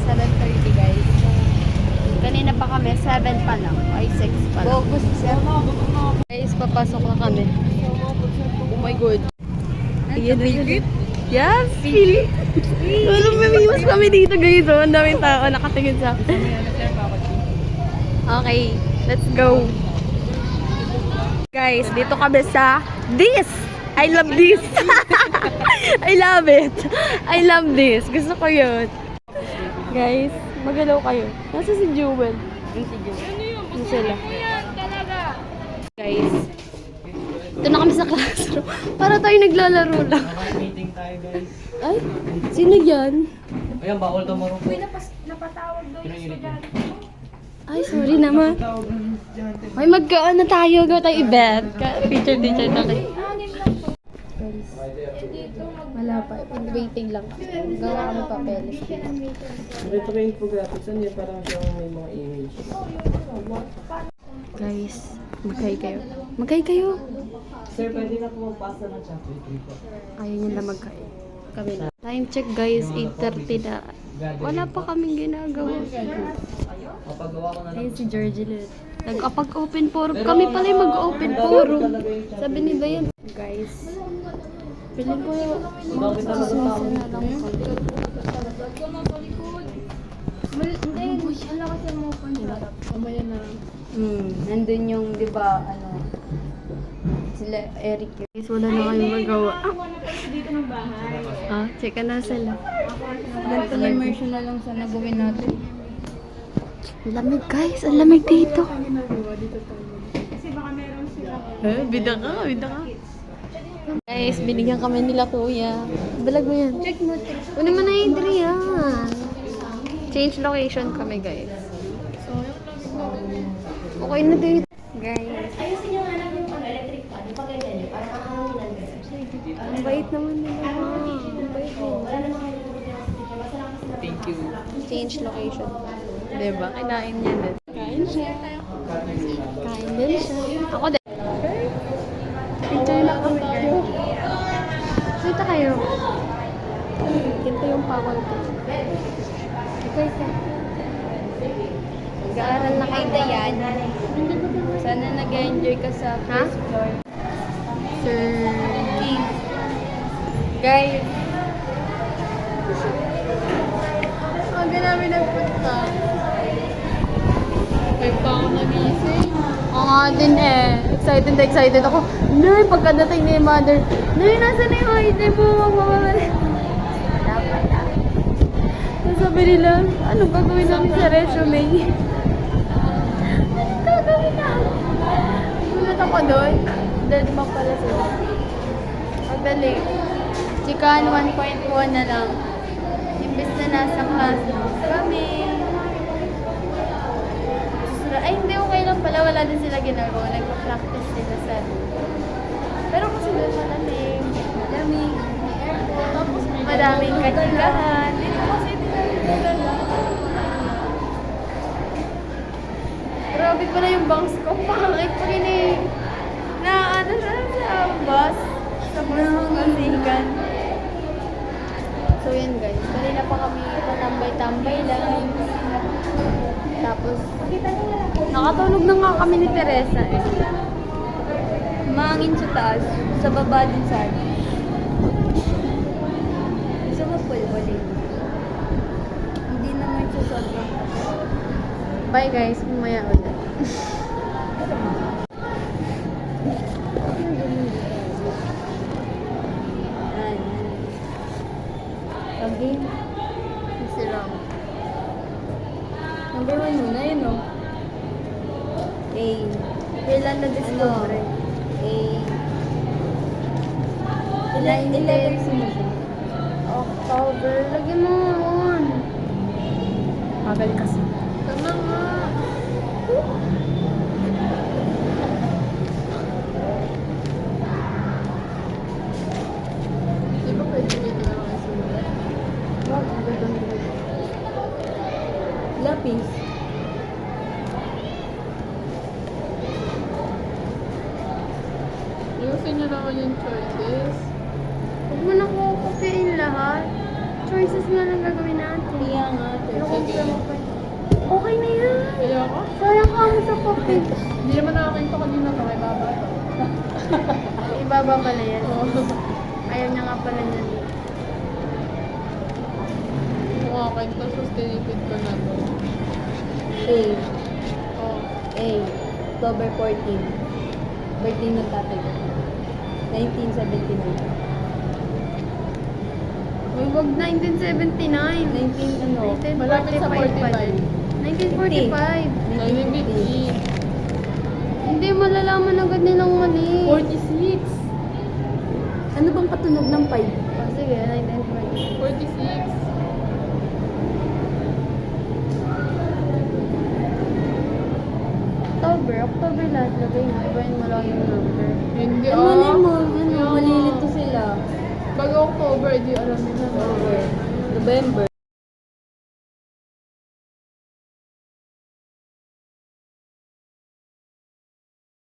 7:30 guys. Kanina pa kami, 7 pa lang. Ay, 6 pa lang. Guys, papasok na kami. Oh my God. Ayan, yes, Philip. Alam mo, mamimos kami dito guys. Oh, ang daming tao nakatingin sa akin. Okay, let's go. Guys, dito kami sa this. I love this. I love it. I love this. Gusto ko yun. Guys, magalaw kayo. Nasa si Jewel. Ano sila? Guys, ito na kami sa classroom. Para tayo naglalaro lang. Meeting tayo guys. Ay, sino yan? Ayan, bawal daw marunong. Napatawag daw yung estudyante. Ay, sorry naman. Ay, magkaan na tayo. Gawa tayo event. Teacher na kayo. Wala pa. Waiting lang. Gawa kami papeles. Dito kayo infographics. Ano yun? Parang siyang may mga image. Guys, magkay kayo. Magkay kayo. Sir, pwede na po magpasa ng chat. Ayaw nila magkay. Kami na. Time check guys, 8:30 na. Wala pa kaming ginagawa. Mapagawa ko na lang. Ayun si Georgie Lit. Nag-open forum. Kami pala yung mag-open forum. Sabi ni Bayan. Guys, feeling ko yung susunod na lang kami. Nandun yung, di ba, sila Eric. Guys, wala na kayong magawa. Dito ng bahay. Checka na sila. Ganito na immersion na lang sana gawin natin. Ang lamig guys, ang lamig dito. Kasi baka meron sila. Bida ka. Guys, binigyan kami nila kuya. Balag mo yan. Check mo. Una mo na yung yan. Change location kami guys. Okay na dito. Guys. Ayusin nyo nga lang yung electric fan. Yung pag-ganyan nyo, para makahanginan ganyan. Ang bait naman nila. Ang bait nila. Thank you. Change location. Diba? Kinain niya din. Kain siya. Kain din siya. Ako din. Picture na kami guys. Kita kayo. Ganito yung power ko. Okay, Nag-aaral na kayo Dayan. Sana nag-enjoy ka sa first floor. Sir. King. Guys. Aga namin nagpunta. Kaya pa ako nagising. Oo nga din eh. Excited ako. Nay, pagkadating ni mother. Nay, nasa na yung ID mo? Magmamamali. Tapos sabi nila, anong gagawin namin sa resume? Gagawin namin. Gulat ako doon. Dead ma pala sila. Pagdali. Chikan 1.1 na lang. Imbes na nasa classroom kami. Ay, hindi, okay lang pala. Wala din sila ginagawa. Nagpa-practice sila sa... Pero kasi doon malamig. Malamig. May aircon. Tapos madaming kachikahan. Dito kasi dinala. Grabe pala yung bangs ko. Pangit pa rin na ano sa bus. Sa bus ng kasigan. So yun guys. Kanina pa kami patambay-tambay lang. Tapos, nakatulog na nga kami ni Teresa eh. Mahangin sa taas. Sa baba din sa akin. Gusto mo pulbuli? Hindi naman siya sobrang taas. Bye guys, mamaya ulit. Okay. Si Ram. Number 1 muna yun o. A. Kailan na discover? A. Ilan sino siya? October. Lagyan mo on. Pagal kasi. Tama nga. Di ba pwede dito na mga sinulat? Wag, ang ganda nila. Lapis. Ayusin niyo naman yung choices. Huwag mo na kukupiin lahat. choices nga lang gagawin natin. Kaya nga. Pero kung mo pa. Okay na yan. Kaya ako? Sayang ka mo sa papel. Hindi naman nakakinto kanina to, kay baba to. Ibaba pala yan. Ayaw niya nga pala niya. Kung nakakinto, sus tinipid ko na to. A. Oh. A. October 14. Birthday ng tatay ko. 1979. Uy, wag 1979. 19 ano? 1945 Malapit sa pa 45. yun. 1945. 1950. Hindi malalaman agad nilang mali. 46. Ano bang katunog ng 5? Oh, sige, 1940. 46. October lahat lagay mo. Ibahin mo lang yung number. Hindi Ano na mo? Yung- Malilito sila. Bago October, di alam nila. October. November.